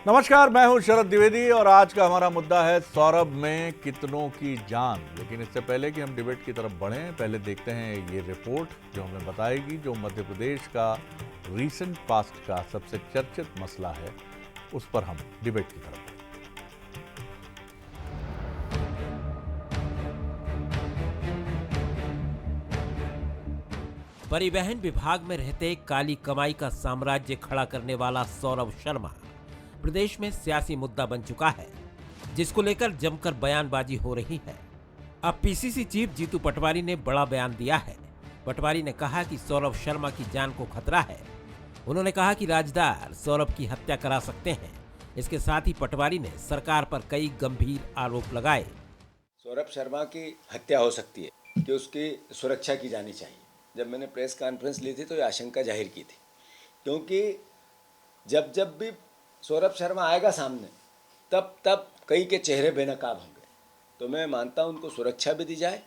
नमस्कार, मैं हूं शरद द्विवेदी और आज का हमारा मुद्दा है सौरभ में कितनों की जान। लेकिन इससे पहले कि हम डिबेट की तरफ बढ़ें, पहले देखते हैं ये रिपोर्ट जो हमें बताएगी जो मध्य प्रदेश का रीसेंट पास्ट का सबसे चर्चित मसला है, उस पर हम डिबेट की तरफ बढ़ें। परिवहन विभाग में रहते काली कमाई का साम्राज्य खड़ा करने वाला सौरभ शर्मा प्रदेश में सियासी मुद्दा बन चुका है, जिसको लेकर जमकर बयानबाजी हो रही है। अब पीसीसी चीफ जीतू पटवारी ने बड़ा बयान दिया है। पटवारी ने कहा कि सौरभ शर्मा की जान को खतरा है। उन्होंने कहा कि राजदार सौरभ की हत्या करा सकते हैं। इसके साथ ही पटवारी ने सरकार पर कई गंभीर आरोप लगाए। सौरभ शर्मा की हत्या हो सकती है कि उसकी सुरक्षा की जानी चाहिए। जब मैंने प्रेस कॉन्फ्रेंस ली थी तो ये आशंका जाहिर की थी, क्योंकि जब भी सौरभ शर्मा आएगा सामने तब कई के चेहरे बेनकाब होंगे। तो मैं मानता हूं उनको सुरक्षा भी दी जाए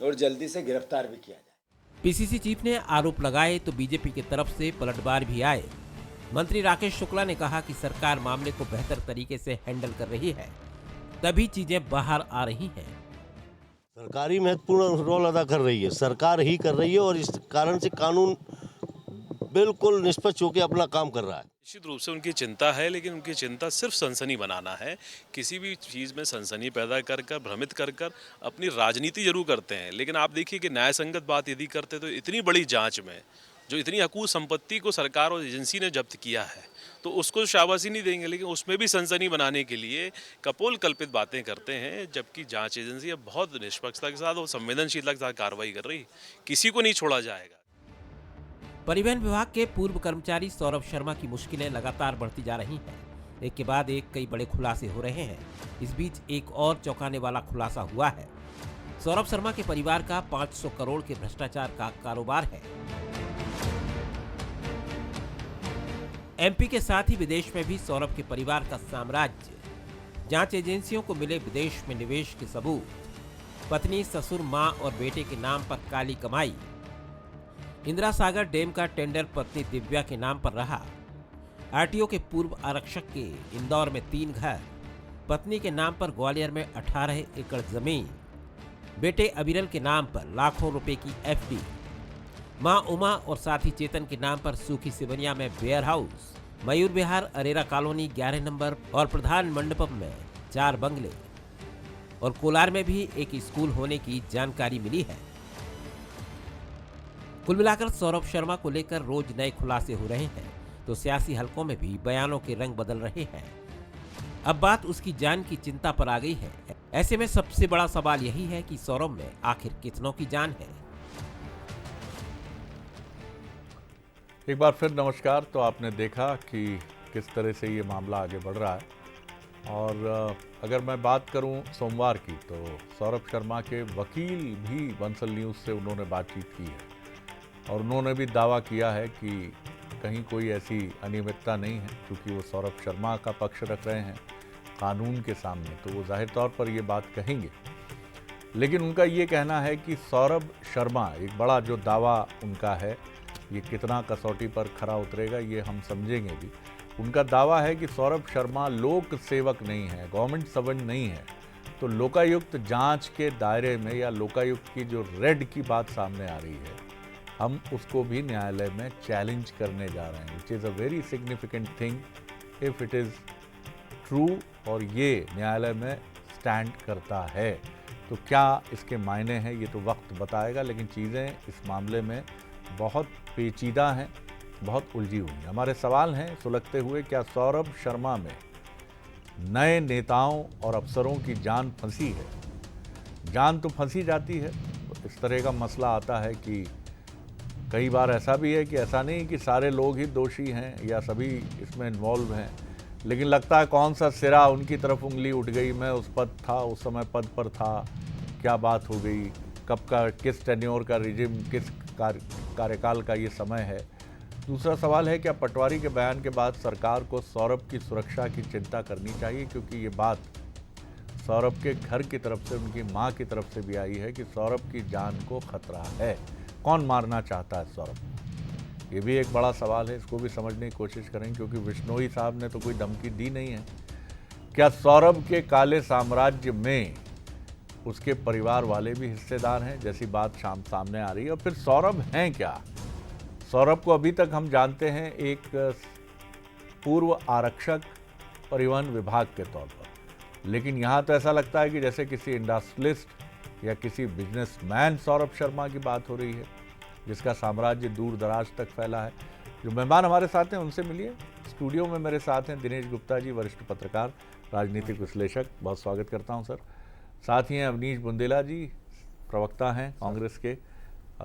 और जल्दी से गिरफ्तार भी किया जाए। पीसीसी चीफ ने आरोप लगाए तो बीजेपी की तरफ से पलटवार भी आए। मंत्री राकेश शुक्ला ने कहा कि सरकार मामले को बेहतर तरीके से हैंडल कर रही है, तभी चीजें बाहर आ रही हैं। सरकारी महत्वपूर्ण रोल अदा कर रही है, सरकार ही कर रही है और इस कारण से कानून बिल्कुल निष्पक्ष होकर अपना काम कर रहा है। निश्चित रूप से उनकी चिंता है, लेकिन उनकी चिंता सिर्फ सनसनी बनाना है। किसी भी चीज़ में सनसनी पैदा कर भ्रमित कर अपनी राजनीति जरूर करते हैं, लेकिन आप देखिए कि न्याय संगत बात यदि करते तो इतनी बड़ी जांच में जो इतनी अकूत संपत्ति को सरकार और एजेंसी ने जब्त किया है तो उसको शाबाशी नहीं देंगे, लेकिन उसमें भी सनसनी बनाने के लिए कपोल कल्पित बातें करते हैं। जबकि जांच एजेंसी अब बहुत निष्पक्षता के साथ और संवेदनशीलता के साथ कार्रवाई कर रही, किसी को नहीं छोड़ा जाएगा। परिवहन विभाग के पूर्व कर्मचारी सौरभ शर्मा की मुश्किलें लगातार बढ़ती जा रही हैं। एक के बाद एक कई बड़े खुलासे हो रहे हैं। इस बीच एक और चौंकाने वाला खुलासा हुआ है। सौरभ शर्मा के परिवार का 500 करोड़ के भ्रष्टाचार का कारोबार है। एमपी के साथ ही विदेश में भी सौरभ के परिवार का साम्राज्य। जांच एजेंसियों को मिले विदेश में निवेश के सबूत, पत्नी, ससुर, मां और बेटे के नाम पर काली कमाई, इंदिरा सागर डैम का टेंडर पत्नी दिव्या के नाम पर रहा, आरटीओ के पूर्व आरक्षक के इंदौर में 3 घर, पत्नी के नाम पर ग्वालियर में 18 एकड़ जमीन, बेटे अविरल के नाम पर लाखों रुपए की एफडी, मां उमा और साथी चेतन के नाम पर सूखी सिवनिया में warehouse, Mayur Vihar Arera colony 11 number और प्रधान मंडपम में 4 बंगले और कोलार में भी एक स्कूल होने की जानकारी मिली है। कुल मिलाकर सौरभ शर्मा को लेकर रोज नए खुलासे हो रहे हैं, तो सियासी हलकों में भी बयानों के रंग बदल रहे हैं। अब बात उसकी जान की चिंता पर आ गई है। ऐसे में सबसे बड़ा सवाल यही है कि सौरभ में आखिर कितनों की जान है। एक बार फिर नमस्कार। तो आपने देखा कि किस तरह से ये मामला आगे बढ़ रहा है और अगर मैं बात करूं सोमवार की, तो सौरभ शर्मा के वकील भी बंसल न्यूज़ से उन्होंने बातचीत की है और उन्होंने भी दावा किया है कि कहीं कोई ऐसी अनियमितता नहीं है, क्योंकि वो सौरभ शर्मा का पक्ष रख रहे हैं कानून के सामने, तो वो जाहिर तौर पर ये बात कहेंगे। लेकिन उनका ये कहना है कि सौरभ शर्मा, एक बड़ा जो दावा उनका है, ये कितना कसौटी पर खरा उतरेगा ये हम समझेंगे भी। उनका दावा है कि सौरभ शर्मा लोक सेवक नहीं है, गवर्नमेंट सर्वेंट नहीं है, तो लोकायुक्त जांच के दायरे में या लोकायुक्त की जो रेड की बात सामने आ रही है, हम उसको भी न्यायालय में चैलेंज करने जा रहे हैं, which is a very significant thing if it is true और ये न्यायालय में स्टैंड करता है। तो क्या इसके मायने हैं ये तो वक्त बताएगा, लेकिन चीज़ें इस मामले में बहुत पेचीदा हैं, बहुत उलझी हुई हैं। हमारे सवाल हैं सुलगते हुए, क्या सौरभ शर्मा में नए नेताओं और अफसरों की जान फंसी है? जान तो फंसी जाती है, इस तरह का मसला आता है कि कई बार ऐसा भी है कि ऐसा नहीं कि सारे लोग ही दोषी हैं या सभी इसमें इन्वॉल्व हैं, लेकिन लगता है कौन सा सिरा उनकी तरफ उंगली उठ गई। मैं उस पद था, उस समय पद पर था, क्या बात हो गई, कब का, किस टेन्योर का रिजिम, किस कार्यकाल का ये समय है। दूसरा सवाल है, क्या पटवारी के बयान के बाद सरकार को सौरभ की सुरक्षा की चिंता करनी चाहिए, क्योंकि ये बात सौरभ के घर की तरफ से, उनकी मां की तरफ से भी आई है कि सौरभ की जान को खतरा है। कौन मारना चाहता है सौरभ? ये भी एक बड़ा सवाल है, इसको भी समझने की कोशिश करेंगे, क्योंकि बिश्नोई साहब ने तो कोई धमकी दी नहीं है। क्या सौरभ के काले साम्राज्य में उसके परिवार वाले भी हिस्सेदार हैं, जैसी बात सामने आ रही है? और फिर सौरभ हैं क्या? सौरभ को अभी तक हम जानते हैं एक पूर्व आरक्षक परिवहन विभाग के तौर पर, लेकिन यहाँ तो ऐसा लगता है कि जैसे किसी इंडस्ट्रियलिस्ट या किसी बिजनेसमैन सौरभ शर्मा की बात हो रही है, जिसका साम्राज्य दूर दराज तक फैला है। जो मेहमान हमारे साथ हैं उनसे मिलिए। स्टूडियो में मेरे साथ हैं दिनेश गुप्ता जी, वरिष्ठ पत्रकार, राजनीतिक विश्लेषक, बहुत स्वागत करता हूं सर। साथ ही हैं अवनीश बुंदेला जी, प्रवक्ता हैं कांग्रेस के,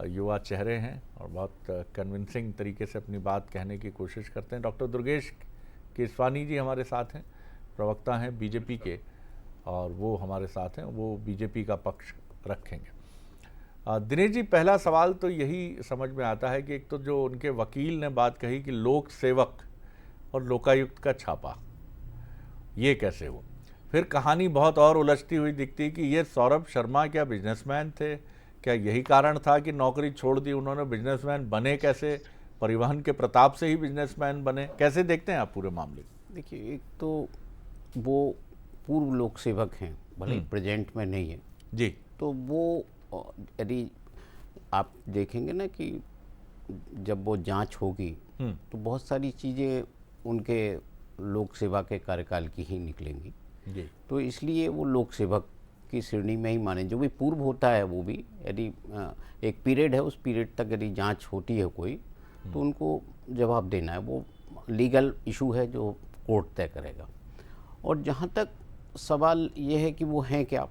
युवा चेहरे हैं और बहुत कन्विंसिंग तरीके से अपनी बात कहने की कोशिश करते हैं। डॉक्टर दुर्गेश केसवानी जी हमारे साथ हैं, प्रवक्ता हैं बीजेपी के, और वो हमारे साथ हैं, वो बीजेपी का पक्ष रखेंगे। दिनेश जी, पहला सवाल तो यही समझ में आता है कि एक तो जो उनके वकील ने बात कही कि लोक सेवक और लोकायुक्त का छापा, ये कैसे हो? फिर कहानी बहुत और उलझती हुई दिखती कि ये सौरभ शर्मा क्या बिजनेसमैन थे? क्या यही कारण था कि नौकरी छोड़ दी उन्होंने? बिजनेसमैन बने कैसे? परिवहन के प्रताप से ही बिजनेसमैन बने? कैसे देखते हैं आप पूरे मामले? देखिए, एक तो वो पूर्व लोक सेवक हैं, भले प्रेजेंट में नहीं है जी, तो वो यदि आप देखेंगे ना कि जब वो जांच होगी तो बहुत सारी चीज़ें उनके लोक सेवा के कार्यकाल की ही निकलेंगी जी। तो इसलिए वो लोक सेवक की श्रेणी में ही माने। जो भी पूर्व होता है वो भी यदि एक पीरियड है, उस पीरियड तक यदि जांच होती है कोई तो उनको जवाब देना है। वो लीगल इशू है जो कोर्ट तय करेगा। और जहाँ तक सवाल ये है कि वो हैं क्या,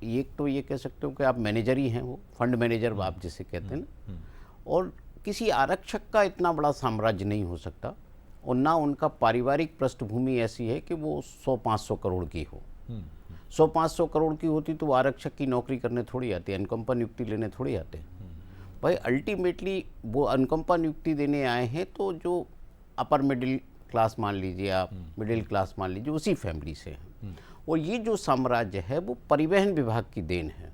एक तो ये कह सकते हो कि आप मैनेजर ही हैं, वो फंड मैनेजर आप जिसे कहते हैं ना, और किसी आरक्षक का इतना बड़ा साम्राज्य नहीं हो सकता, और ना उनका पारिवारिक पृष्ठभूमि ऐसी है कि वो 100-500 करोड़ की हो। 100-500 करोड़ की होती तो वो आरक्षक की नौकरी करने थोड़ी आते, अनुकंपा नियुक्ति लेने थोड़ी आते। भाई अल्टीमेटली वो अनुकंपा नियुक्ति देने आए हैं तो जो अपर मिडिल क्लास मान लीजिए आप, मिडिल क्लास मान लीजिए, उसी फैमिली से हैं। और ये जो साम्राज्य है वो परिवहन विभाग की देन है।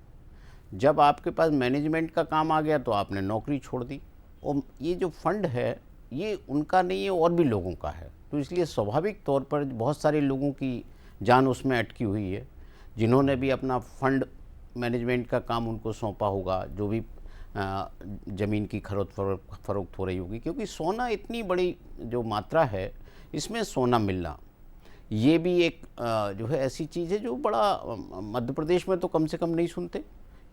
जब आपके पास मैनेजमेंट का काम आ गया तो आपने नौकरी छोड़ दी, और ये जो फंड है ये उनका नहीं है और भी लोगों का है। तो इसलिए स्वाभाविक तौर पर बहुत सारे लोगों की जान उसमें अटकी हुई है, जिन्होंने भी अपना फंड मैनेजमेंट का काम उनको सौंपा होगा, जो भी ज़मीन की खरीद फरोख्त हो रही होगी। क्योंकि सोना इतनी बड़ी जो मात्रा है, इसमें सोना मिलना ये भी एक जो है ऐसी चीज़ है जो बड़ा मध्य प्रदेश में तो कम से कम नहीं सुनते।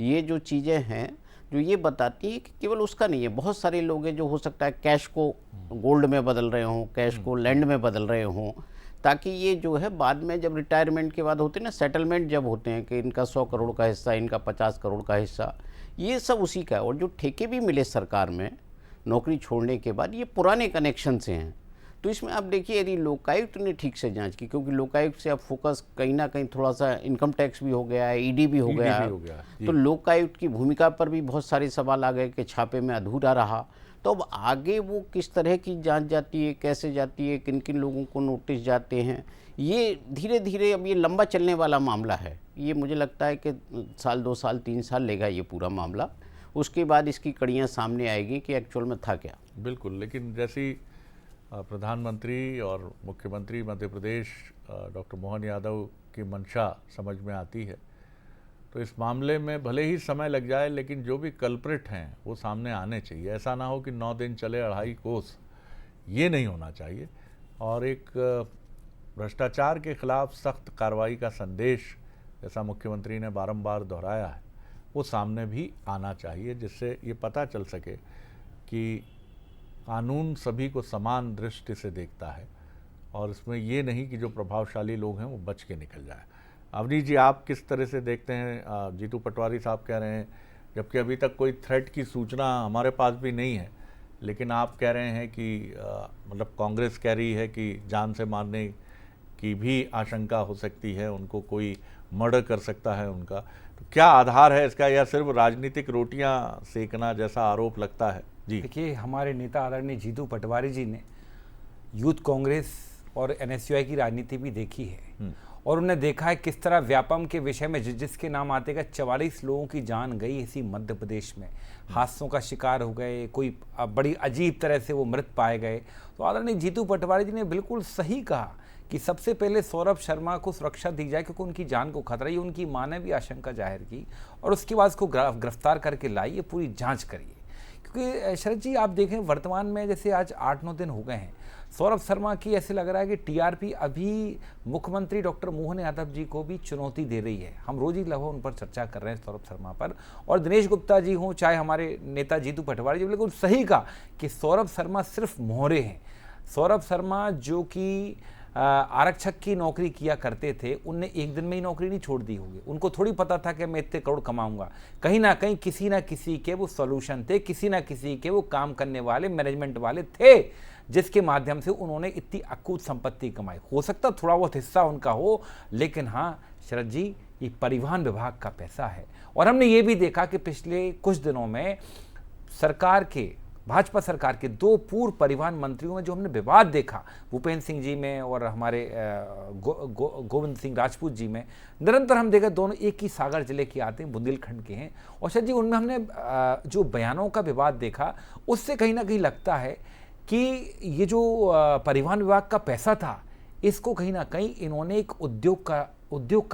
ये जो चीज़ें हैं जो ये बताती है कि केवल उसका नहीं है, बहुत सारे लोग हैं जो हो सकता है कैश को गोल्ड में बदल रहे हों, कैश को लैंड में बदल रहे हों, ताकि ये जो है बाद में जब रिटायरमेंट के बाद होते हैं ना, सेटलमेंट जब होते हैं कि इनका 100 करोड़ का हिस्सा, इनका 50 करोड़ का हिस्सा, ये सब उसी का है। और जो ठेके भी मिले सरकार में नौकरी छोड़ने के बाद, ये पुराने कनेक्शन से हैं। तो इसमें आप देखिए, यदि लोकायुक्त ने ठीक से जांच की, क्योंकि लोकायुक्त से अब फोकस कहीं ना कहीं थोड़ा सा इनकम टैक्स भी हो गया है, ईडी भी हो गया है, तो लोकायुक्त की भूमिका पर भी बहुत सारे सवाल आ गए कि छापे में अधूरा रहा। तो अब आगे वो किस तरह की जांच जाती है, कैसे जाती है, किन किन लोगों को नोटिस जाते हैं, ये धीरे धीरे अब ये लंबा चलने वाला मामला है। ये मुझे लगता है कि साल 2 साल 3 साल लेगा ये पूरा मामला। उसके बाद इसकी कड़ियाँ सामने आएगी कि एक्चुअल में था क्या। बिल्कुल, लेकिन जैसी प्रधानमंत्री और मुख्यमंत्री मध्य प्रदेश डॉक्टर मोहन यादव की मंशा समझ में आती है, तो इस मामले में भले ही समय लग जाए, लेकिन जो भी कल्प्रिट हैं वो सामने आने चाहिए। ऐसा ना हो कि 9 दिन चले 2.5 कोस, ये नहीं होना चाहिए। और एक भ्रष्टाचार के खिलाफ सख्त कार्रवाई का संदेश, जैसा मुख्यमंत्री ने बारंबार दोहराया है, वो सामने भी आना चाहिए, जिससे ये पता चल सके कि कानून सभी को समान दृष्टि से देखता है, और इसमें ये नहीं कि जो प्रभावशाली लोग हैं वो बच के निकल जाए। अवनीश जी, आप किस तरह से देखते हैं? जीतू पटवारी साहब कह रहे हैं, जबकि अभी तक कोई थ्रेट की सूचना हमारे पास भी नहीं है, लेकिन आप कह रहे हैं कि मतलब कांग्रेस कह रही है कि जान से मारने की भी आशंका हो सकती है, उनको कोई मर्डर कर सकता है उनका। तो क्या आधार है इसका, या सिर्फ राजनीतिक रोटियां सेकना जैसा आरोप लगता है? जी देखिए, हमारे नेता आदरणीय जीतू पटवारी जी ने यूथ कांग्रेस और NSUI की राजनीति भी देखी है, और उन्होंने देखा है किस तरह व्यापम के विषय में जिसके नाम आते गए 44 लोगों की जान गई इसी मध्य प्रदेश में, हादसों का शिकार हो गए, कोई बड़ी अजीब तरह से वो मृत पाए गए। तो आदरणीय जीतू पटवारी जी ने बिल्कुल सही कहा कि सबसे पहले सौरभ शर्मा को सुरक्षा दी जाए क्योंकि उनकी जान को खतरा, ये उनकी मां ने भी आशंका जाहिर की और उसके बाद उसको गिरफ्तार करके लाई, ये पूरी जांच करिए। क्योंकि शरद जी आप देखें वर्तमान में जैसे आज 8-9 दिन हो गए हैं, सौरभ शर्मा की ऐसे लग रहा है कि टीआरपी अभी मुख्यमंत्री डॉक्टर मोहन यादव जी को भी चुनौती दे रही है। हम रोज ही लगभग उन पर चर्चा कर रहे हैं सौरभ शर्मा पर, और दिनेश गुप्ता जी हों चाहे हमारे नेता जीतू पटवारी जी, बिल्कुल सही कहा कि सौरभ शर्मा सिर्फ मोहरे हैं। सौरभ शर्मा जो कि आरक्षक की नौकरी किया करते थे, उनने एक दिन में ही नौकरी नहीं छोड़ दी होगी। उनको थोड़ी पता था कि मैं इतने करोड़ कमाऊंगा। कहीं ना कहीं किसी ना किसी के वो सॉल्यूशन थे, किसी ना किसी के वो काम करने वाले मैनेजमेंट वाले थे जिसके माध्यम से उन्होंने इतनी अकूत संपत्ति कमाई। हो सकता थोड़ा बहुत हिस्सा उनका हो, लेकिन हाँ शरद जी, ये परिवहन विभाग का पैसा है। और हमने ये भी देखा कि पिछले कुछ दिनों में सरकार के, भाजपा सरकार के 2 पूर्व परिवहन मंत्रियों में जो हमने विवाद देखा, भूपेंद्र सिंह जी में और हमारे गोविंद सिंह राजपूत जी में, निरंतर हम देखा दोनों एक ही सागर जिले के आते हैं, बुंदेलखंड के हैं। और शायद जी उनमें हमने जो बयानों का विवाद देखा, उससे कहीं ना कहीं लगता है कि ये जो परिवहन विभाग का पैसा था, इसको कहीं ना कहीं इन्होंने एक उद्योग का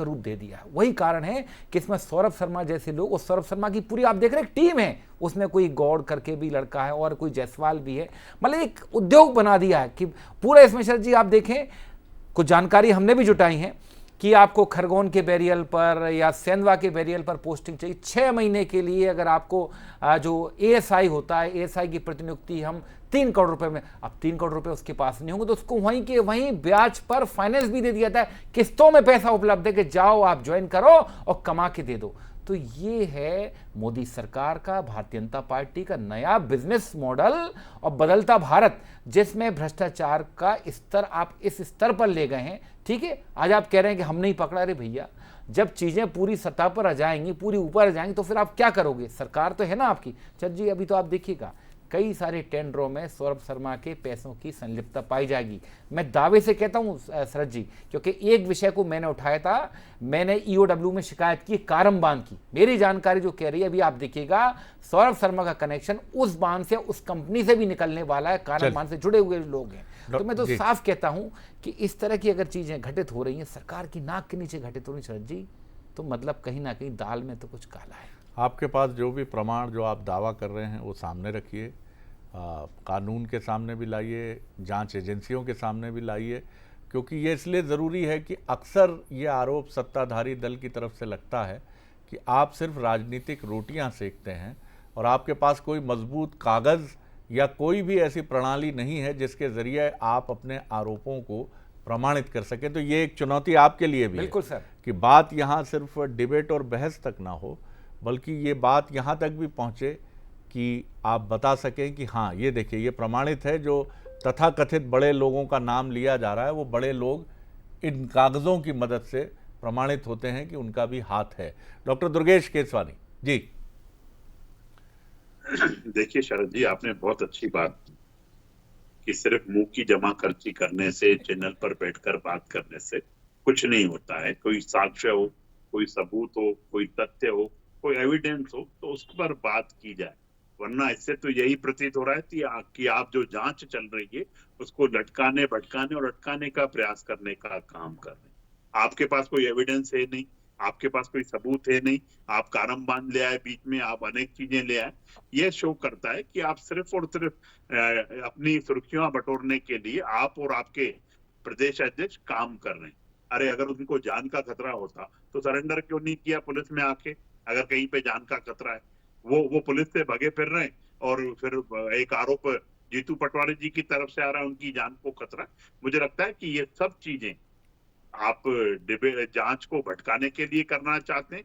रूप दे दिया। वही कारण है कि इसमें सौरभ शर्मा जैसे लोग, और सौरभ शर्मा की पूरी आप देख रहे हैं एक टीम है, उसमें कोई गौड़ करके भी लड़का है और कोई जायसवाल भी है, मतलब एक उद्योग बना दिया है कि पूरा। इसमें शरद जी आप देखें, कुछ जानकारी हमने भी जुटाई है कि आपको खरगोन के बैरियल पर या सेंधवा के बैरियल पर पोस्टिंग चाहिए 6 महीने के लिए। अगर आपको जो एएसआई होता है, एएसआई की प्रतिनियुक्ति हम 3 करोड़ रुपए में, अब 3 करोड़ रुपए उसके पास नहीं होंगे तो उसको वहीं के वहीं ब्याज पर फाइनेंस भी दे दिया था, किस्तों में पैसा उपलब्ध है कि जाओ आप ज्वाइन करो और कमा के दे दो। तो ये है मोदी सरकार का, भारतीय जनता पार्टी का नया बिजनेस मॉडल और बदलता भारत, जिसमें भ्रष्टाचार का स्तर आप इस स्तर पर ले गए हैं। ठीक है, आज आप कह रहे हैं कि हम नहीं पकड़ा। अरे भैया, जब चीजें पूरी सतह पर आ जाएंगी, पूरी ऊपर आ जाएंगी, तो फिर आप क्या करोगे? सरकार तो है ना आपकी। चल जी, अभी तो आप देखिएगा कई सारे टेंडरों में सौरभ शर्मा के पैसों की संलिप्तता पाई जाएगी। मैं दावे से कहता हूं शरद जी, क्योंकि एक विषय को मैंने उठाया था, मैंने ईओडब्ल्यू में शिकायत की कारम बांध की। मेरी जानकारी जो कह रही है, अभी आप देखिएगा, सौरभ शर्मा का कनेक्शन उस बांध से, उस कंपनी से भी निकलने वाला है, कारम बांध से जुड़े हुए लोग हैं। तो मैं तो साफ कहता हूं कि इस तरह की अगर चीजें घटित हो रही हैं, सरकार की नाक के नीचे घटित हो रही, शरद जी, तो मतलब कहीं ना कहीं दाल में तो कुछ काला है। आपके पास जो भी प्रमाण, जो आप दावा कर रहे हैं, वो सामने रखिए, कानून के सामने भी लाइए, जांच एजेंसियों के सामने भी लाइए, क्योंकि ये इसलिए ज़रूरी है कि अक्सर ये आरोप सत्ताधारी दल की तरफ से लगता है कि आप सिर्फ राजनीतिक रोटियां सेकते हैं और आपके पास कोई मजबूत कागज़ या कोई भी ऐसी प्रणाली नहीं है जिसके ज़रिए आप अपने आरोपों को प्रमाणित कर सकें। तो ये एक चुनौती आपके लिए भी बिल्कुल है सर, कि बात यहाँ सिर्फ डिबेट और बहस तक ना हो, बल्कि ये बात यहाँ तक भी पहुँचे कि आप बता सकें कि हाँ, ये देखिए, ये प्रमाणित है, जो तथाकथित बड़े लोगों का नाम लिया जा रहा है, वो बड़े लोग इन कागज़ों की मदद से प्रमाणित होते हैं कि उनका भी हाथ है। डॉक्टर दुर्गेश केसवानी जी। देखिए शरद जी, आपने बहुत अच्छी बात की कि सिर्फ मुंह की जमा खर्ची करने से, चैनल पर बैठकर बात करने से कुछ नहीं होता है। कोई साक्ष्य हो, कोई सबूत हो, कोई तथ्य हो, कोई एविडेंस हो, तो उस पर बात की जाए। वरना इससे तो यही प्रतीत हो रहा है कि आप जो जांच चल रही है उसको लटकाने, भटकाने और अटकाने का प्रयास करने का काम कर रहे हैं। आपके पास कोई एविडेंस है नहीं, आपके पास कोई सबूत है नहीं, आप कारम बांध ले आए, बीच में आप अनेक चीजें ले आए। ये शो करता है कि आप सिर्फ और सिर्फ अपनी सुर्खियां बटोरने के लिए आप और आपके प्रदेश अध्यक्ष काम कर रहे हैं। अरे अगर उनको जान का खतरा होता तो सरेंडर क्यों नहीं किया पुलिस में आके? अगर कहीं पे जान का खतरा है, वो पुलिस से भगे फिर रहे हैं और फिर एक आरोप जीतू पटवारी जी की तरफ से आ रहा है, उनकी जान को खतरा। मुझे लगता है कि ये सब चीजें आप जांच को भटकाने के लिए करना चाहते हैं।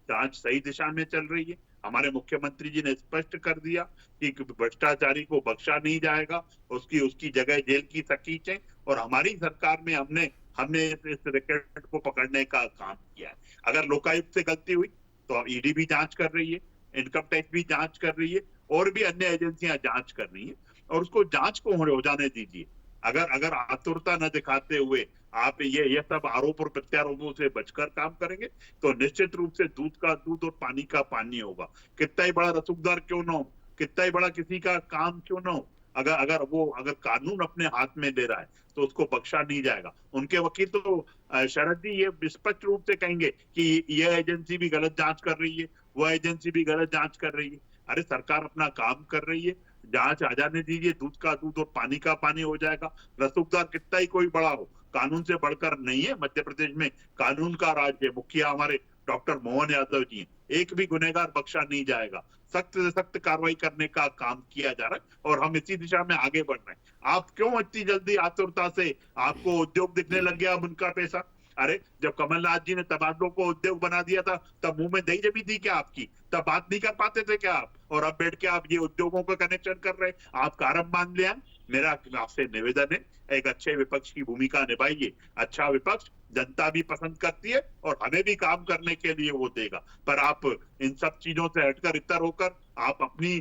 जांच सही दिशा में चल रही है। हमारे मुख्यमंत्री जी ने स्पष्ट कर दिया कि भ्रष्टाचारी को बख्शा नहीं जाएगा, उसकी जगह जेल की तकीच है। और हमारी सरकार में हमने इस रैकेट को पकड़ने का काम किया है। अगर लोकायुक्त से गलती हुई तो ईडी भी जांच कर रही है, इनकम टैक्स भी जांच कर रही है, और भी अन्य एजेंसियां जांच कर रही है, और उसको जांच को हो जाने दीजिए। अगर अगर आतुरता न दिखाते हुए आप ये सब आरोप और प्रत्यारोपों से बचकर काम करेंगे तो निश्चित रूप से दूध का दूध और पानी का पानी होगा। कितना ही बड़ा रसूखदार क्यों ना हो, कितना ही बड़ा किसी का काम क्यों ना हो, अगर कानून अपने हाथ में ले रहा है तो उसको बख्शा नहीं जाएगा। उनके वकील तो शरद जी ये स्पष्ट रूप से कहेंगे कि यह एजेंसी भी गलत जांच कर रही है, वह एजेंसी भी गलत जांच कर रही है। अरे सरकार अपना काम कर रही है, जांच आ जाने दीजिए, दूध का दूध और पानी का पानी हो जाएगा। रसूखदार कितना ही कोई बड़ा हो, कानून से बढ़कर नहीं है। मध्य प्रदेश में कानून का राज है, मुखिया हमारे डॉक्टर मोहन यादव जी हैं, एक भी गुनहगार बख्शा नहीं जाएगा। सख्त से सख्त कार्रवाई करने का काम किया जा रहा है और हम इसी दिशा में आगे बढ़ रहे हैं। आप क्यों इतनी जल्दी आतुरता से, आपको उद्योग दिखने लग गया अब उनका पैसा? अरे जब कमलनाथ जी ने तबादलों को उद्योग बना दिया था तब मुंह में दही जमी थी क्या आपकी? तब बात नहीं कर पाते थे क्या आप? और अब बैठ के आप ये उद्योगों का कनेक्शन कर रहे हैं, आप कारण मान लिया। मेरा आपसे निवेदन है, एक अच्छे विपक्ष की भूमिका निभाइए। अच्छा विपक्ष जनता भी पसंद करती है और हमें भी काम करने के लिए वो देगा। पर आप इन सब चीजों से हटकर इतर होकर आप अपने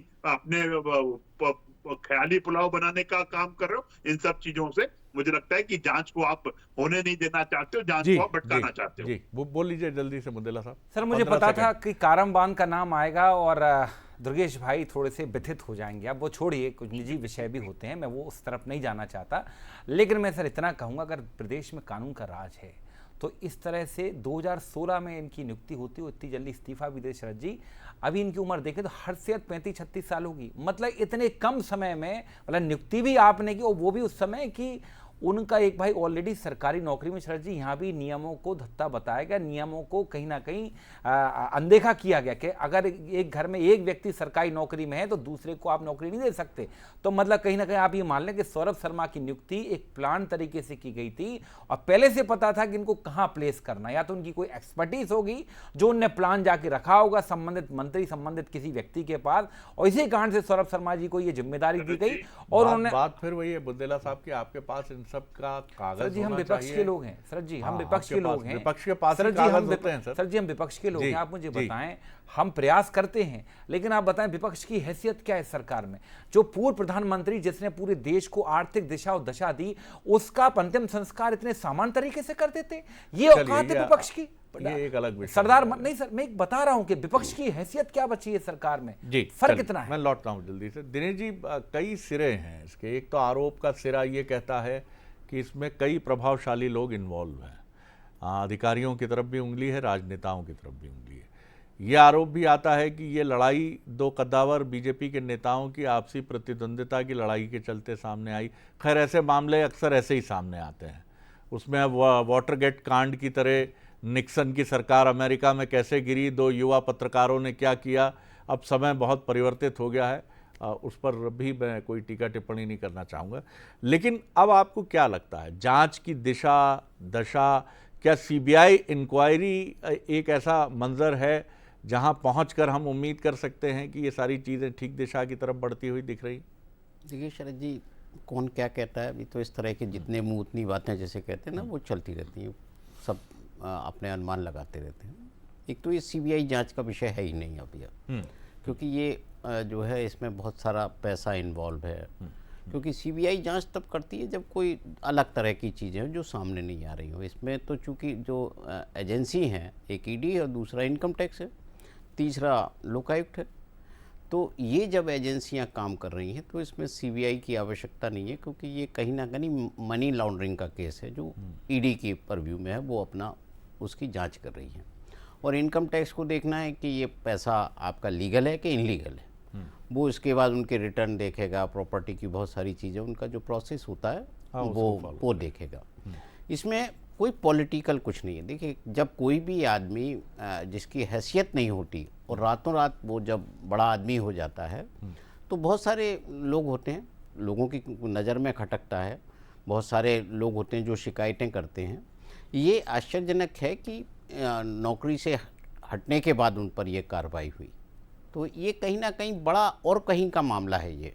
ख्याली पुलाव बनाने का काम कर रहे हो। इन सब चीजों से मुझे लगता है कि जांच को आप होने नहीं देना चाहते हो, जांच को आप भटकाना चाहते हो। जी बोल लीजिए जल्दी से मुद्देला साहब। सर मुझे पता था कि कारम बांध का नाम आएगा और दुर्गेश भाई थोड़े से व्यथित हो जाएंगे। अब वो छोड़िए, कुछ निजी विषय भी होते हैं, मैं वो उस तरफ नहीं जाना चाहता। लेकिन मैं सर इतना कहूँगा, अगर प्रदेश में कानून का राज है तो इस तरह से 2016 में इनकी नियुक्ति होती हो, इतनी जल्दी इस्तीफा भी दे शरद जी। अभी इनकी उम्र देखें तो हर्षियत 35-36 साल होगी। मतलब इतने कम समय में, मतलब नियुक्ति भी आपने की और वो भी उस समय कि उनका एक भाई ऑलरेडी सरकारी नौकरी में। शरद जी यहाँ भी नियमों को धत्ता बताया गया, नियमों को कहीं ना कहीं अनदेखा किया गया कि अगर एक घर में एक व्यक्ति सरकारी नौकरी में है तो दूसरे को आप नौकरी नहीं दे सकते। तो मतलब कहीं ना कहीं आप ये मान लें कि सौरभ शर्मा की नियुक्ति एक प्लान तरीके से की गई थी और पहले से पता था कि इनको कहाँ प्लेस करना। या तो उनकी कोई एक्सपर्टीज होगी जो उनने प्लान जाके रखा होगा संबंधित मंत्री, संबंधित किसी व्यक्ति के पास, और इसी कारण से सौरभ शर्मा जी को ये जिम्मेदारी दी गई। और उन्होंने बात फिर वही है बुद्देला साहब की, आपके पास सबका कागज सर जी हम विपक्ष के लोग हैं। सर जी हम विपक्ष के लोग हैं। विपक्ष के पास सर जी हम विपक्ष के लोग हैं। आप मुझे बताएं, हम प्रयास करते हैं, लेकिन आप बताएं विपक्ष की हैसियत क्या है सरकार में? जो पूर्व प्रधानमंत्री जिसने पूरे देश को आर्थिक दिशा और दशा दी, उसका अंतिम संस्कार इतने सामान्य तरीके से कर देते, ये औकात है विपक्ष की? ये एक अलग विषय सरदार नहीं सर, मैं बता रहा हूं कि विपक्ष की हैसियत क्या बची है सरकार में, जी फर्क कितना है? मैं लौटता हूं जल्दी से। दिनेश जी, कई सिरे हैं इसके। एक तो आरोप का सिरा ये कहता है कि इसमें कई प्रभावशाली लोग इन्वॉल्व हैं, अधिकारियों की तरफ भी उंगली है, राजनेताओं की तरफ भी उंगली है। ये आरोप भी आता है कि ये लड़ाई दो कद्दावर बीजेपी के नेताओं की आपसी प्रतिद्वंदिता की लड़ाई के चलते सामने आई। खैर ऐसे मामले अक्सर ऐसे ही सामने आते हैं। उसमें अब वाटरगेट कांड की तरह निक्सन की सरकार अमेरिका में कैसे गिरी, दो युवा पत्रकारों ने क्या किया, अब समय बहुत परिवर्तित हो गया है, उस पर भी मैं कोई टीका टिप्पणी नहीं करना चाहूँगा। लेकिन अब आपको क्या लगता है, जांच की दिशा दशा, क्या सीबीआई इंक्वायरी एक ऐसा मंजर है जहां पहुंचकर हम उम्मीद कर सकते हैं कि ये सारी चीज़ें ठीक दिशा की तरफ बढ़ती हुई दिख रही? देखिए शरद जी, कौन क्या कहता है, अभी तो इस तरह के जितने मुँह उतनी बातें जैसे कहते हैं ना, वो चलती रहती हैं। सब अपने अनुमान लगाते रहते हैं। एक तो ये सीबीआई जांच का विषय है ही नहीं अभी, क्योंकि ये जो है इसमें बहुत सारा पैसा इन्वॉल्व है। क्योंकि सीबीआई जांच तब करती है जब कोई अलग तरह की चीज़ें हैं जो सामने नहीं आ रही हो। इसमें तो चूंकि जो एजेंसी हैं, एक ईडी है और दूसरा इनकम टैक्स है, तीसरा लोकायुक्त है, तो ये जब एजेंसियां काम कर रही हैं तो इसमें सीबीआई की आवश्यकता नहीं है, क्योंकि ये कहीं ना कहीं मनी लॉन्ड्रिंग का केस है जो ईडी की परव्यू में है, वो अपना उसकी जांच कर रही है। और इनकम टैक्स को देखना है कि ये पैसा आपका लीगल है कि इनलीगल है। वो इसके बाद उनके रिटर्न देखेगा, प्रॉपर्टी की बहुत सारी चीज़ें, उनका जो प्रोसेस होता है वो देखेगा। इसमें कोई पॉलिटिकल कुछ नहीं है। देखिए, जब कोई भी आदमी जिसकी हैसियत नहीं होती और रातों रात वो जब बड़ा आदमी हो जाता है तो बहुत सारे लोग होते हैं, लोगों की नज़र में खटकता है, बहुत सारे लोग होते हैं जो शिकायतें करते हैं। ये आश्चर्यजनक है कि नौकरी से हटने के बाद उन पर यह कार्रवाई हुई, तो ये कहीं ना कहीं बड़ा और कहीं का मामला है ये,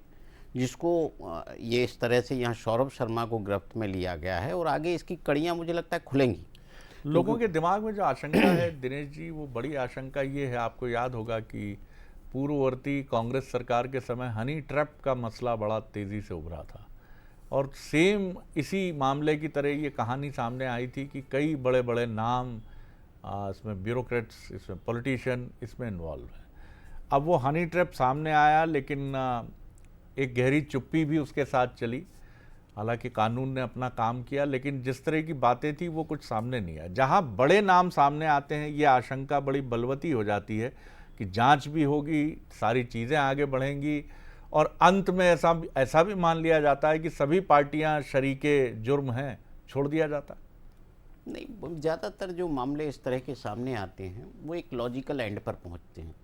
जिसको ये इस तरह से यहाँ सौरभ शर्मा को गिरफ्त में लिया गया है और आगे इसकी कड़ियाँ मुझे लगता है खुलेंगी। लोगों के दिमाग में जो आशंका है दिनेश जी, वो बड़ी आशंका ये है, आपको याद होगा कि पूर्ववर्ती कांग्रेस सरकार के समय हनी ट्रैप का मसला बड़ा तेज़ी से उभरा था और सेम इसी मामले की तरह ये कहानी सामने आई थी कि कई बड़े बड़े नाम इसमें ब्यूरोक्रेट्स, इसमें पॉलिटिशियन इसमें इन्वॉल्व है। अब वो हनी ट्रैप सामने आया, लेकिन एक गहरी चुप्पी भी उसके साथ चली। हालांकि कानून ने अपना काम किया, लेकिन जिस तरह की बातें थी वो कुछ सामने नहीं आया। जहां बड़े नाम सामने आते हैं ये आशंका बड़ी बलवती हो जाती है कि जांच भी होगी, सारी चीज़ें आगे बढ़ेंगी और अंत में ऐसा भी मान लिया जाता है कि सभी पार्टियां शरीके जुर्म हैं, छोड़ दिया जाता। नहीं, ज़्यादातर जो मामले इस तरह के सामने आते हैं वो एक लॉजिकल एंड पर पहुंचते हैं।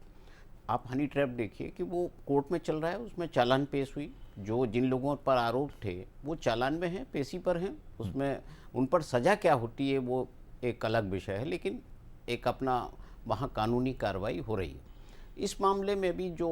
आप हनी ट्रैप देखिए कि वो कोर्ट में चल रहा है, उसमें चालान पेश हुई, जो जिन लोगों पर आरोप थे वो चालान में हैं, पेशी पर हैं, उसमें उन पर सज़ा क्या होती है वो एक अलग विषय है, लेकिन एक अपना वहाँ कानूनी कार्रवाई हो रही है। इस मामले में भी जो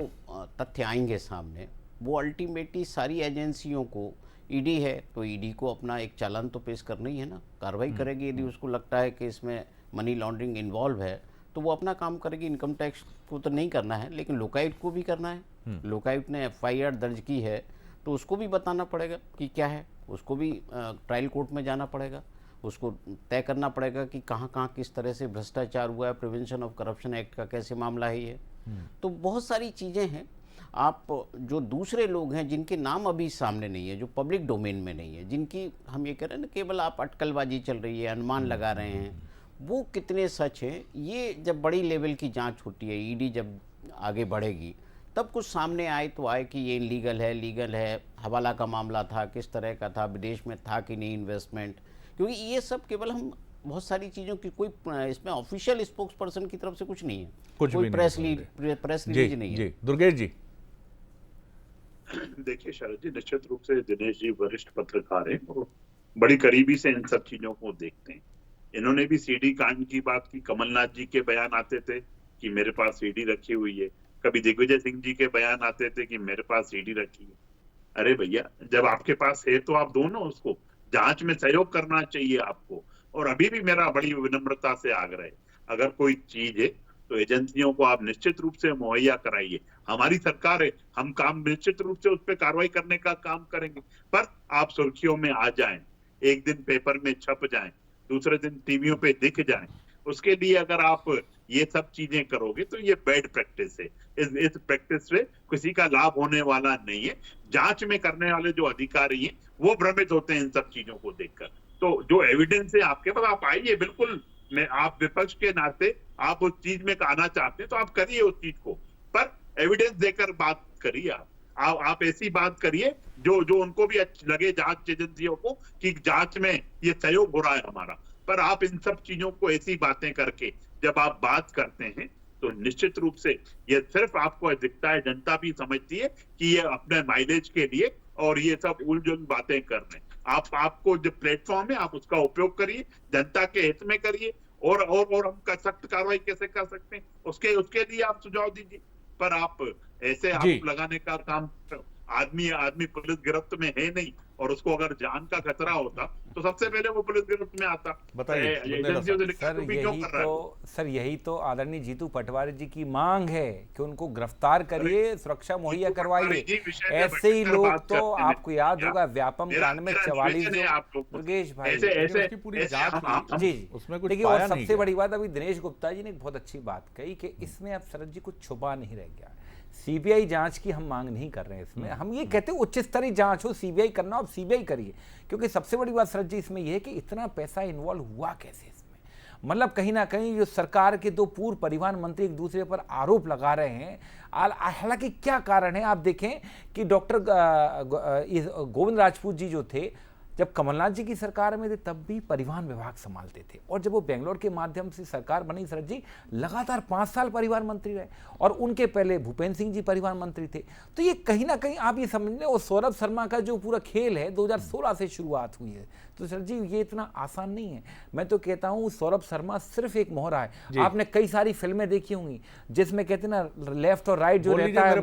तथ्य आएंगे सामने वो अल्टीमेटली सारी एजेंसियों को, ईडी है तो ईडी को अपना एक चालान तो पेश करना ही है ना, कार्रवाई करेगी। यदि उसको लगता है कि इसमें मनी लॉन्ड्रिंग इन्वॉल्व है तो वो अपना काम करेगी। इनकम टैक्स को तो नहीं करना है, लेकिन लोकायुक्त को भी करना है। लोकायुक्त ने FIR दर्ज की है तो उसको भी बताना पड़ेगा कि क्या है, उसको भी ट्रायल कोर्ट में जाना पड़ेगा, उसको तय करना पड़ेगा कि कहाँ कहाँ किस तरह से भ्रष्टाचार हुआ है, प्रिवेंशन ऑफ करप्शन एक्ट का कैसे मामला है ये। तो बहुत सारी चीज़ें हैं। आप जो दूसरे लोग हैं जिनके नाम अभी सामने नहीं है, जो पब्लिक डोमेन में नहीं है, जिनकी हम ये कह रहे हैं ना केवल आप अटकलबाजी चल रही है, अनुमान लगा रहे हैं, वो कितने सच हैं, ये जब बड़ी लेवल की जांच होती है, ईडी जब आगे बढ़ेगी तब कुछ सामने आए तो आए कि ये लीगल है, हवाला का मामला था, किस तरह का था, विदेश में था कि नहीं इन्वेस्टमेंट, क्योंकि ये सब केवल हम बहुत सारी चीज़ों की कोई इसमें ऑफिशियल स्पोक्स पर्सन की तरफ से कुछ नहीं है, कोई प्रेस रिलीज नहीं है। जी दुर्गेश जी। देखिए शरद जी, निश्चित रूप से दिनेश जी वरिष्ठ पत्रकार हैं और बड़ी करीबी से इन सब चीजों को देखते हैं। इन्होंने भी सीडी कांड की बात की, कमलनाथ जी के बयान आते थे कि मेरे पास सीडी रखी हुई है, कभी दिग्विजय सिंह जी के बयान आते थे कि मेरे पास सीडी रखी है। अरे भैया, जब आपके पास है तो आप दो ना, उसको जांच में सहयोग करना चाहिए आपको। और अभी भी मेरा बड़ी विनम्रता से आग्रह है, अगर कोई चीज है तो एजेंसियों को आप निश्चित रूप से मुहैया कराइए। हमारी सरकार है, हम काम निश्चित रूप से उस पर कार्रवाई करने का काम करेंगे, पर आप सुर्खियों में आ जाएं, एक दिन पेपर में छप जाएं, दूसरे दिन टीवियों पे दिख जाएं। उसके लिए अगर आप ये सब चीजें करोगे तो ये बैड प्रैक्टिस है। इस प्रैक्टिस से किसी का लाभ होने वाला नहीं है। जांच में करने वाले जो अधिकारी हैं वो भ्रमित होते हैं इन सब चीजों को देखकर। तो जो एविडेंस है आपके पास, आप आइए, बिल्कुल मैं, आप विपक्ष के नाते आप उस चीज में आना चाहते हैं तो आप करिए उस चीज को, पर एविडेंस देकर बात करिए। आप ऐसी बात करिए जो उनको भी लगे, जांच एजेंसियों को, कि जांच में ये सहयोग हो रहा है हमारा। पर आप इन सब चीजों को ऐसी बातें करके जब आप बात करते हैं तो निश्चित रूप से ये सिर्फ आपको दिखता है, जनता भी समझती है कि ये अपने माइलेज के लिए और ये सब उलझुल बातें कर रहे हैं। आपको जो प्लेटफॉर्म है आप उसका उपयोग करिए, जनता के हित में करिए, और हम सख्त कार्रवाई कैसे कर सकते हैं उसके लिए आप सुझाव दीजिए। पर आप ऐसे आरोप लगाने का काम, आदमी पुलिस गिरफ्त में है नहीं, और उसको अगर जान का खतरा होता तो सबसे पहले वो पुलिस गिरफ्त में आता। सर यही तो आदरणीय जीतू पटवारी जी की मांग है कि उनको गिरफ्तार करिए, सुरक्षा मुहिया करवाइए। ऐसे ही लोग तो आपको याद होगा व्यापम कांड में 44 दुर्गेश भाई पूरी जांच जी देखिए। और सबसे बड़ी बात, अभी दिनेश गुप्ता जी ने एक बहुत अच्छी बात कही कि इसमें अब शरद जी कुछ छुपा नहीं रह गया। सीबीआई जांच की हम मांग नहीं कर रहे हैं इसमें, हम ये कहते हैं उच्च स्तरीय जांच हो, सीबीआई करना हो, अब सीबीआई करिए। क्योंकि सबसे बड़ी बात शरद जी इसमें यह है कि इतना पैसा इन्वॉल्व हुआ कैसे इसमें, मतलब कहीं ना कहीं जो सरकार के दो पूर्व परिवहन मंत्री एक दूसरे पर आरोप लगा रहे हैं। हालांकि क्या कारण है, आप देखें कि डॉक्टर गोविंद राजपूत जी जो थे, जब कमलनाथ जी की सरकार में थे तब भी परिवहन विभाग संभालते थे, और जब वो बेंगलोर के माध्यम से सरकार बनी शरद जी, लगातार 5 साल परिवहन मंत्री रहे, और उनके पहले भूपेंद्र सिंह जी परिवहन मंत्री थे। तो ये कहीं ना कहीं आप ये समझ लें, और सौरभ शर्मा का जो पूरा खेल है 2016 से शुरुआत हुई है। तो शरद जी ये इतना आसान नहीं है। मैं तो कहता हूँ सौरभ शर्मा सिर्फ एक मोहरा है। आपने कई सारी फिल्में देखी होंगी जिसमें कहते हैं ना लेफ्ट और राइट जो रहता है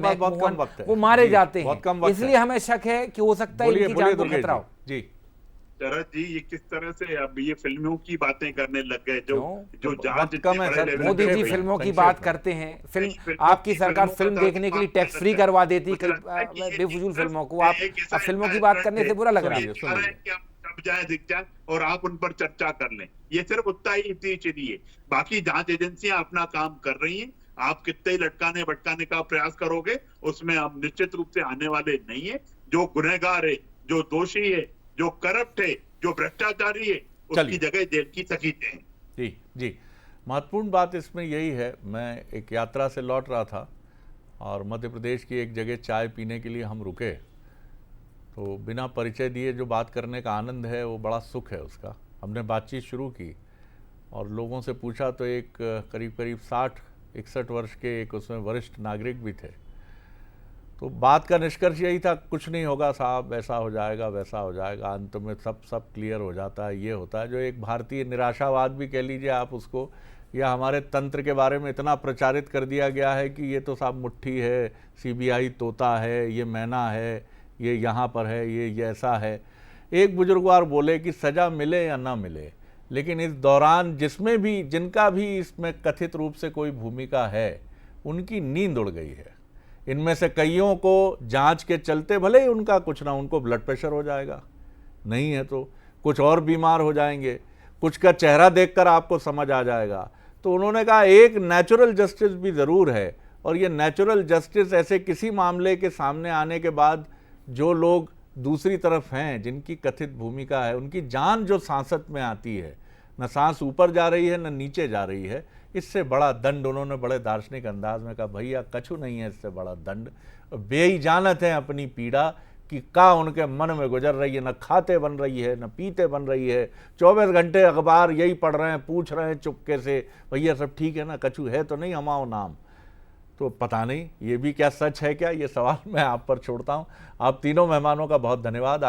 वो मारे जाते हैं, इसलिए हमें शक है कि हो सकता है इनकी जान को खतरा हो। जी शरद जी, ये किस तरह से अब ये फिल्मों की बातें करने लग गए, जो क्यों? जो जहां वक्त कम है सर, मोदी जी संक्षेप फिल्मों की संक्षेप बात में। करते हैं। फिल्म फिल्मों आपकी की सरकार फिल्मों फिल्म का देखने के लिए बात टैक्स फ्री करता है। करवा देती मुझे लगता है कि ये बेफजूल सिर्फ फिल्मों को। आप एक ऐसा फिल्मों की बात करने से बुरा लग रहा सुनिए, है। सुनिए। कि हम कब जाए दिख जाए और आप उन पर चर्चा कर लें, ये सिर्फ उतना ही चाहिए। बाकी जांच एजेंसियां अपना काम कर रही हैं, आप कितने ही लटकाने भटकाने का प्रयास करोगे उसमें हम निश्चित रूप से आने वाले नहीं है। जो गुनहगार है, जो दोषी है, जो करप्ट है, जो भ्रष्टाचारी है, उसकी चलिए। जगह जेल की सकीटें हैं। जी जी, महत्वपूर्ण बात इसमें यही है, मैं एक यात्रा से लौट रहा था और मध्य प्रदेश की एक जगह चाय पीने के लिए हम रुके, तो बिना परिचय दिए जो बात करने का आनंद है वो बड़ा सुख है उसका। हमने बातचीत शुरू की और लोगों से पूछा तो एक करीब करीब 60-61 वर्ष के एक उसमें वरिष्ठ नागरिक भी थे। तो बात का निष्कर्ष यही था, कुछ नहीं होगा साहब, ऐसा हो जाएगा वैसा हो जाएगा, अंत में सब क्लियर हो जाता है, ये होता है। जो एक भारतीय निराशावाद भी कह लीजिए आप उसको, या हमारे तंत्र के बारे में इतना प्रचारित कर दिया गया है कि ये तो साहब मुट्ठी है, सीबीआई तोता है, ये मैना है, ये यहाँ पर है, ये ऐसा है। एक बुजुर्गवार बोले कि सज़ा मिले या ना मिले, लेकिन इस दौरान जिसमें भी जिनका भी इसमें कथित रूप से कोई भूमिका है उनकी नींद उड़ गई है। इनमें से कईयों को जांच के चलते भले ही उनका कुछ ना, उनको ब्लड प्रेशर हो जाएगा, नहीं है तो कुछ और बीमार हो जाएंगे, कुछ का चेहरा देखकर आपको समझ आ जाएगा। तो उन्होंने कहा एक नेचुरल जस्टिस भी ज़रूर है, और ये नेचुरल जस्टिस ऐसे किसी मामले के सामने आने के बाद जो लोग दूसरी तरफ हैं, जिनकी कथित भूमिका है, उनकी जान जो सांसत में आती है, न सांस ऊपर जा रही है न नीचे जा रही है, इससे बड़ा दंड, उन्होंने बड़े दार्शनिक अंदाज में कहा, भैया कछु नहीं है इससे बड़ा दंड। बेई जानत है अपनी पीड़ा कि का उनके मन में गुजर रही है, न खाते बन रही है न पीते बन रही है, 24 घंटे अखबार यही पढ़ रहे हैं, पूछ रहे हैं चुपके से, भैया सब ठीक है ना, कछु है तो नहीं हमाओ नाम। तो पता नहीं ये भी क्या सच है क्या, ये सवाल मैं आप पर छोड़ता हूँ। आप तीनों मेहमानों का बहुत धन्यवाद।